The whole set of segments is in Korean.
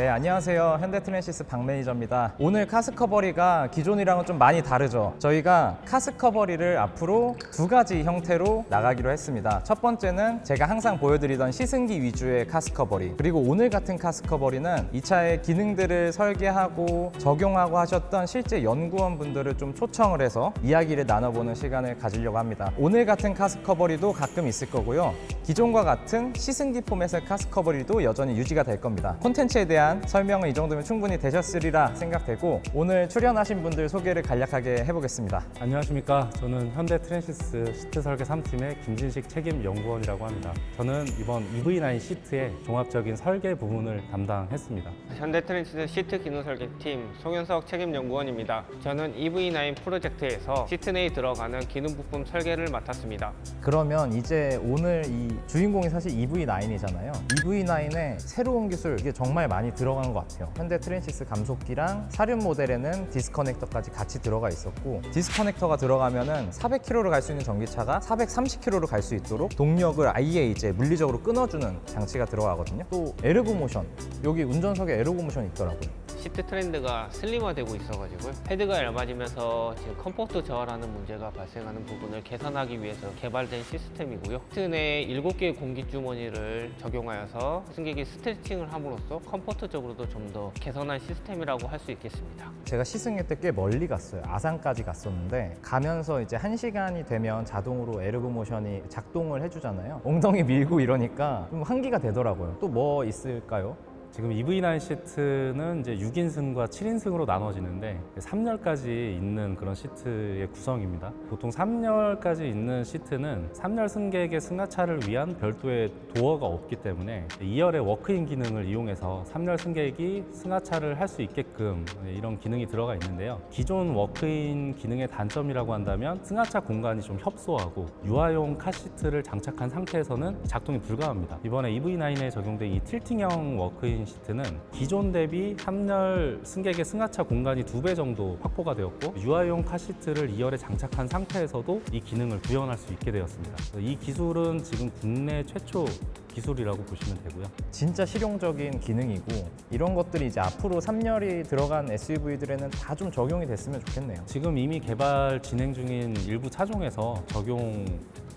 네, 안녕하세요. 현대트랜시스 박 매니저입니다. 오늘 카스커버리가 기존이랑은 좀 많이 다르죠. 저희가 카스커버리를 앞으로 두 가지 형태로 나가기로 했습니다. 첫 번째는 제가 항상 보여드리던 시승기 위주의 카스커버리, 그리고 오늘 같은 카스커버리는 이 차의 기능들을 설계하고 적용하고 하셨던 실제 연구원분들을 좀 초청을 해서 이야기를 나눠보는 시간을 가지려고 합니다. 오늘 같은 카스커버리도 가끔 있을 거고요. 기존과 같은 시승기 포맷의 카스커버리도 여전히 유지가 될 겁니다. 콘텐츠에 대한 설명은 이 정도면 충분히 되셨으리라 생각되고, 오늘 출연하신 분들 소개를 간략하게 해보겠습니다. 안녕하십니까. 저는 현대트랜시스 시트 설계 3팀의 김진식 책임 연구원이라고 합니다. 저는 이번 EV9 시트의 종합적인 설계 부분을 담당했습니다. 현대트랜시스 시트 기능 설계팀 송현석 책임 연구원입니다. 저는 EV9 프로젝트에서 시트 내에 들어가는 기능 부품 설계를 맡았습니다. 그러면 이제 오늘 이 주인공이 사실 EV9이잖아요. EV9의 새로운 기술, 이게 정말 많이 들어간 것 같아요. 현대 트랜시스 감속기랑 사륜 모델에는 디스커넥터까지 같이 들어가 있었고, 디스커넥터가 들어가면은 400km를 갈 수 있는 전기차가 430km로 갈 수 있도록 동력을 아예 이제 물리적으로 끊어주는 장치가 들어가거든요. 또 에르고 모션, 여기 운전석에 에르고 모션이 있더라고요. 시트 트렌드가 슬림화되고 있어가지고요. 헤드가 얇아지면서 지금 컴포트 저하라는 문제가 발생하는 부분을 개선하기 위해서 개발된 시스템이고요. 시트 내에 7개의 공기 주머니를 적용하여서 승객이 스트레칭을 함으로써 컴포트적으로도 좀 더 개선한 시스템이라고 할 수 있겠습니다. 제가 시승할 때 꽤 멀리 갔어요. 아산까지 갔었는데, 가면서 이제 1시간이 되면 자동으로 에르고 모션이 작동을 해주잖아요. 엉덩이 밀고 이러니까 좀 환기가 되더라고요. 또 뭐 있을까요? 지금 EV9 시트는 이제 6인승과 7인승으로 나눠지는데 3열까지 있는 그런 시트의 구성입니다. 보통 3열까지 있는 시트는 3열 승객의 승하차를 위한 별도의 도어가 없기 때문에 2열의 워크인 기능을 이용해서 3열 승객이 승하차를 할 수 있게끔 이런 기능이 들어가 있는데요. 기존 워크인 기능의 단점이라고 한다면 승하차 공간이 좀 협소하고 유아용 카시트를 장착한 상태에서는 작동이 불가합니다. 이번에 EV9에 적용된 이 틸팅형 워크인 시트는 기존 대비 3열 승객의 승하차 공간이 2배 정도 확보가 되었고, 유아용 카시트를 2열에 장착한 상태에서도 이 기능을 구현할 수 있게 되었습니다. 이 기술은 지금 국내 최초 기술이라고 보시면 되고요. 진짜 실용적인 기능이고, 이런 것들이 이제 앞으로 3열이 들어간 SUV들에는 다 좀 적용이 됐으면 좋겠네요. 지금 이미 개발 진행 중인 일부 차종에서 적용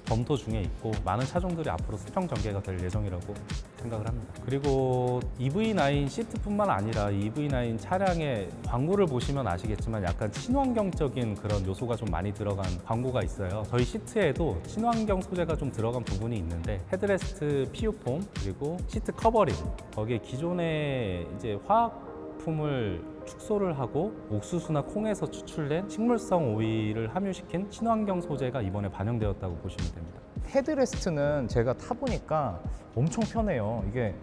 검토 중에 있고, 많은 차종들이 앞으로 수평 전개가 될 예정이라고 생각을 합니다. 그리고 EV9 시트뿐만 아니라 EV9 차량의 광고를 보시면 아시겠지만 약간 친환경적인 그런 요소가 좀 많이 들어간 광고가 있어요. 저희 시트에도 친환경 소재가 좀 들어간 부분이 있는데, 헤드레스트 PU 폼, 그리고 시트 커버링, 거기에 기존의 이제 화학품을 축소를 하고 옥수수나 콩에서 추출된 식물성 오일을 함유시킨 친환경 소재가 이번에 반영되었다고 보시면 됩니다. 헤드레스트는 제가 타보니까 엄청 편해요. 이게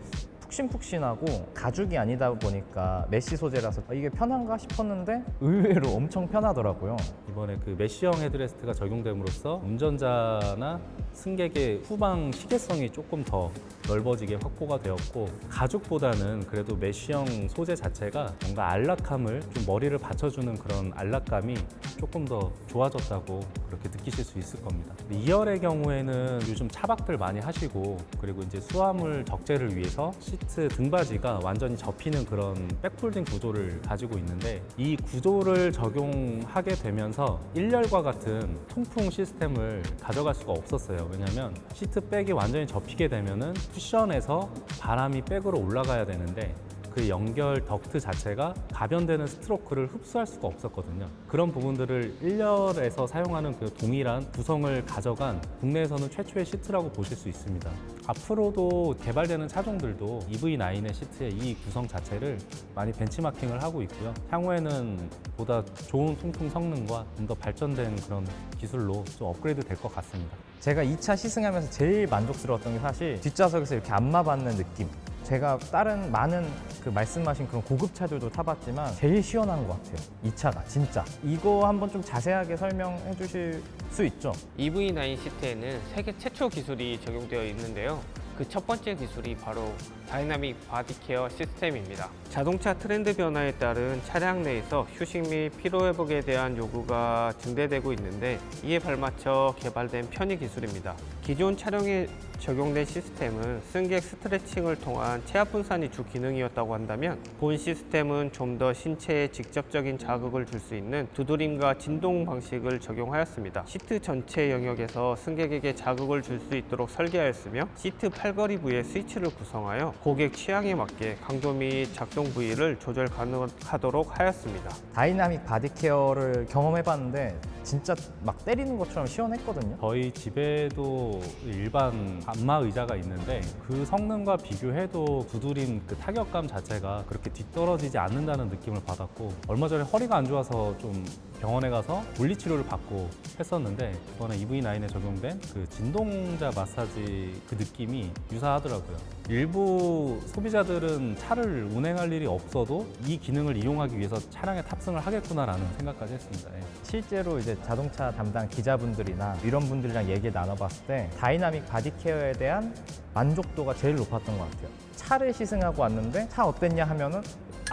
푹신푹신하고 가죽이 아니다 보니까 메쉬 소재라서 이게 편한가 싶었는데 의외로 엄청 편하더라고요. 이번에 그 메쉬형 헤드레스트가 적용됨으로써 운전자나 승객의 후방 시계성이 조금 더 넓어지게 확보가 되었고, 가죽보다는 그래도 메쉬형 소재 자체가 뭔가 안락함을, 좀 머리를 받쳐주는 그런 안락감이 조금 더 좋아졌다고 그렇게 느끼실 수 있을 겁니다. 2열의 경우에는 요즘 차박들 많이 하시고, 그리고 이제 수화물 적재를 위해서 시트 등받이가 완전히 접히는 그런 백폴딩 구조를 가지고 있는데, 이 구조를 적용하게 되면서 1열과 같은 통풍 시스템을 가져갈 수가 없었어요. 왜냐하면 시트 백이 완전히 접히게 되면은 쿠션에서 바람이 백으로 올라가야 되는데, 그 연결 덕트 자체가 가변되는 스트로크를 흡수할 수가 없었거든요. 그런 부분들을 1열에서 사용하는 그 동일한 구성을 가져간 국내에서는 최초의 시트라고 보실 수 있습니다. 앞으로도 개발되는 차종들도 EV9의 시트의 이 구성 자체를 많이 벤치마킹을 하고 있고요. 향후에는 보다 좋은 통풍 성능과 좀 더 발전된 그런 기술로 좀 업그레이드 될 것 같습니다. 제가 이 차 시승하면서 제일 만족스러웠던 게 사실 뒷좌석에서 이렇게 안마 받는 느낌. 제가 다른 많은 그 말씀하신 그런 고급 차들도 타봤지만 제일 시원한 것 같아요. 이 차가 진짜. 이거 한번 좀 자세하게 설명해 주실 수 있죠? EV9 시트에는 세계 최초 기술이 적용되어 있는데요. 그 첫 번째 기술이 바로 다이나믹 바디 케어 시스템입니다. 자동차 트렌드 변화에 따른 차량 내에서 휴식 및 피로 회복에 대한 요구가 증대되고 있는데, 이에 발맞춰 개발된 편의 기술입니다. 기존 차량의 적용된 시스템은 승객 스트레칭을 통한 체압 분산이 주 기능이었다고 한다면 본 시스템은 좀 더 신체에 직접적인 자극을 줄 수 있는 두드림과 진동 방식을 적용하였습니다. 시트 전체 영역에서 승객에게 자극을 줄 수 있도록 설계하였으며 시트 팔걸이 부위에 스위치를 구성하여 고객 취향에 맞게 강도 및 작동 부위를 조절 가능하도록 하였습니다. 다이나믹 바디 케어를 경험해봤는데 진짜 막 때리는 것처럼 시원했거든요. 저희 집에도 일반 안마 의자가 있는데 그 성능과 비교해도 두드림 그 타격감 자체가 그렇게 뒤떨어지지 않는다는 느낌을 받았고, 얼마 전에 허리가 안 좋아서 좀 병원에 가서 물리치료를 받고 했었는데 이번에 EV9에 적용된 그 진동자 마사지 그 느낌이 유사하더라고요. 일부 소비자들은 차를 운행할 일이 없어도 이 기능을 이용하기 위해서 차량에 탑승을 하겠구나라는 생각까지 했습니다. 예. 실제로 이제 자동차 담당 기자분들이나 이런 분들이랑 얘기 나눠봤을 때 다이나믹 바디 케어에 대한 만족도가 제일 높았던 것 같아요. 차를 시승하고 왔는데 차 어땠냐 하면은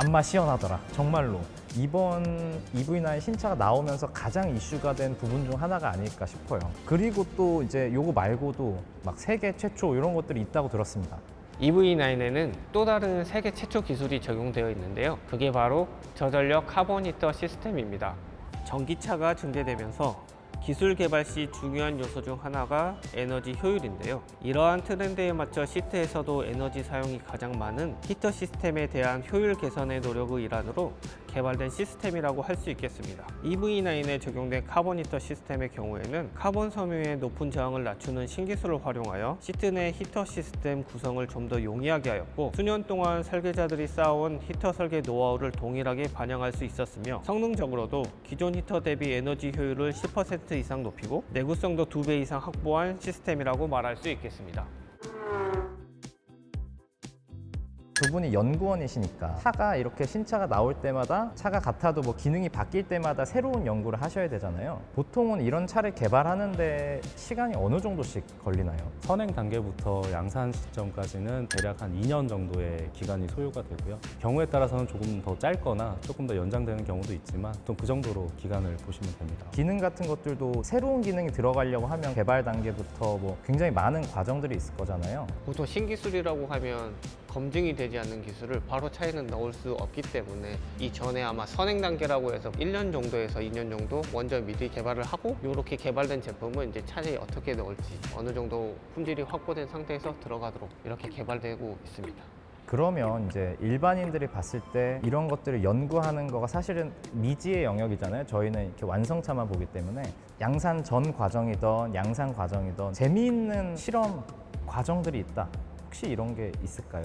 안마 시원하더라. 정말로 이번 EV9 신차가 나오면서 가장 이슈가 된 부분 중 하나가 아닐까 싶어요. 그리고 또 이제 요거 말고도 막 세계 최초 이런 것들이 있다고 들었습니다. EV9에는 또 다른 세계 최초 기술이 적용되어 있는데요. 그게 바로 저전력 카본 히터 시스템입니다. 전기차가 증대되면서 기술 개발 시 중요한 요소 중 하나가 에너지 효율인데요. 이러한 트렌드에 맞춰 시트에서도 에너지 사용이 가장 많은 히터 시스템에 대한 효율 개선의 노력의 일환으로 개발된 시스템이라고 할 수 있겠습니다. EV9에 적용된 카본 히터 시스템의 경우에는 카본 섬유의 높은 저항을 낮추는 신기술을 활용하여 시트 내 히터 시스템 구성을 좀 더 용이하게 하였고, 수년 동안 설계자들이 쌓아온 히터 설계 노하우를 동일하게 반영할 수 있었으며, 성능적으로도 기존 히터 대비 에너지 효율을 10% 이상 높이고 내구성도 2배 이상 확보한 시스템이라고 말할 수 있겠습니다. 두 분이 연구원이시니까 차가 이렇게 신차가 나올 때마다 차가 같아도 뭐 기능이 바뀔 때마다 새로운 연구를 하셔야 되잖아요. 보통은 이런 차를 개발하는데 시간이 어느 정도씩 걸리나요? 선행 단계부터 양산 시점까지는 대략 한 2년 정도의 기간이 소요가 되고요. 경우에 따라서는 조금 더 짧거나 조금 더 연장되는 경우도 있지만 또 그 정도로 기간을 보시면 됩니다. 기능 같은 것들도 새로운 기능이 들어가려고 하면 개발 단계부터 뭐 굉장히 많은 과정들이 있을 거잖아요. 보통 신기술이라고 하면 검증이 되지 않는 기술을 바로 차에는 넣을 수 없기 때문에 이전에 아마 선행 단계라고 해서 1년 정도에서 2년 정도 먼저 미리 개발을 하고, 이렇게 개발된 제품은 이제 차에 어떻게 넣을지 어느 정도 품질이 확보된 상태에서 들어가도록 이렇게 개발되고 있습니다. 그러면 이제 일반인들이 봤을 때 이런 것들을 연구하는 거가 사실은 미지의 영역이잖아요. 저희는 이렇게 완성차만 보기 때문에 양산 전 과정이든 양산 과정이든 재미있는 실험 과정들이 있다. 혹시 이런 게 있을까요?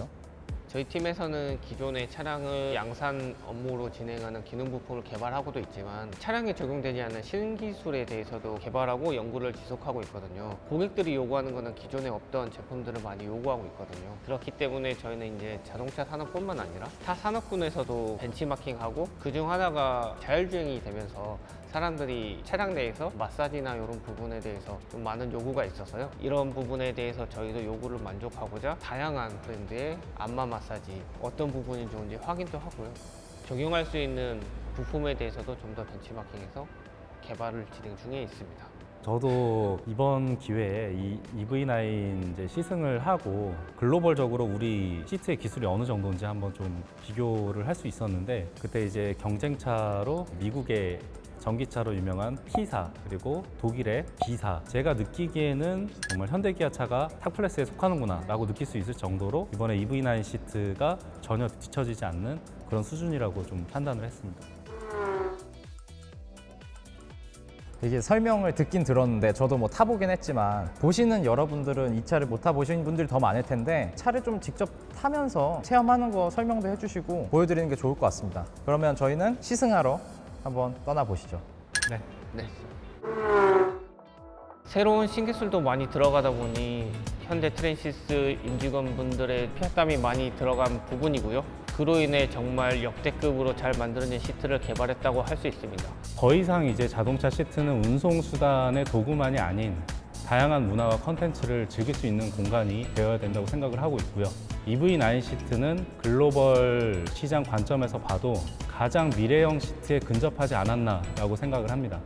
저희 팀에서는 기존의 차량을 양산 업무로 진행하는 기능 부품을 개발하고도 있지만, 차량에 적용되지 않는 신기술에 대해서도 개발하고 연구를 지속하고 있거든요. 고객들이 요구하는 것은 기존에 없던 제품들을 많이 요구하고 있거든요. 그렇기 때문에 저희는 이제 자동차 산업뿐만 아니라 타 산업군에서도 벤치마킹하고, 그중 하나가 자율주행이 되면서 사람들이 차량 내에서 마사지나 이런 부분에 대해서 좀 많은 요구가 있어서요. 이런 부분에 대해서 저희도 요구를 만족하고자 다양한 브랜드의 안마 마사지 어떤 부분이 좋은지 확인도 하고요. 적용할 수 있는 부품에 대해서도 좀 더 벤치마킹해서 개발을 진행 중에 있습니다. 저도 이번 기회에 이 EV9 이제 시승을 하고 글로벌적으로 우리 시트의 기술이 어느 정도인지 한번 좀 비교를 할 수 있었는데, 그때 이제 경쟁차로 미국의 전기차로 유명한 P사, 그리고 독일의 B사, 제가 느끼기에는 정말 현대기아차가 탑클래스에 속하는구나 라고 느낄 수 있을 정도로 이번에 EV9 시트가 전혀 뒤처지지 않는 그런 수준이라고 좀 판단을 했습니다. 이게 설명을 듣긴 들었는데 저도 뭐 타보긴 했지만, 보시는 여러분들은 이 차를 못 타보신 분들이 더 많을 텐데 차를 좀 직접 타면서 체험하는 거 설명도 해주시고 보여드리는 게 좋을 것 같습니다. 그러면 저희는 시승하러 한번 떠나보시죠. 네. 네. 새로운 신기술도 많이 들어가다 보니 현대 트랜시스 임직원분들의 피땀이 많이 들어간 부분이고요. 그로 인해 정말 역대급으로 잘 만들어진 시트를 개발했다고 할 수 있습니다. 더 이상 이제 자동차 시트는 운송수단의 도구만이 아닌 다양한 문화와 컨텐츠를 즐길 수 있는 공간이 되어야 된다고 생각을 하고 있고요. EV9 시트는 글로벌 시장 관점에서 봐도 가장 미래형 시트에 근접하지 않았나라고 생각을 합니다.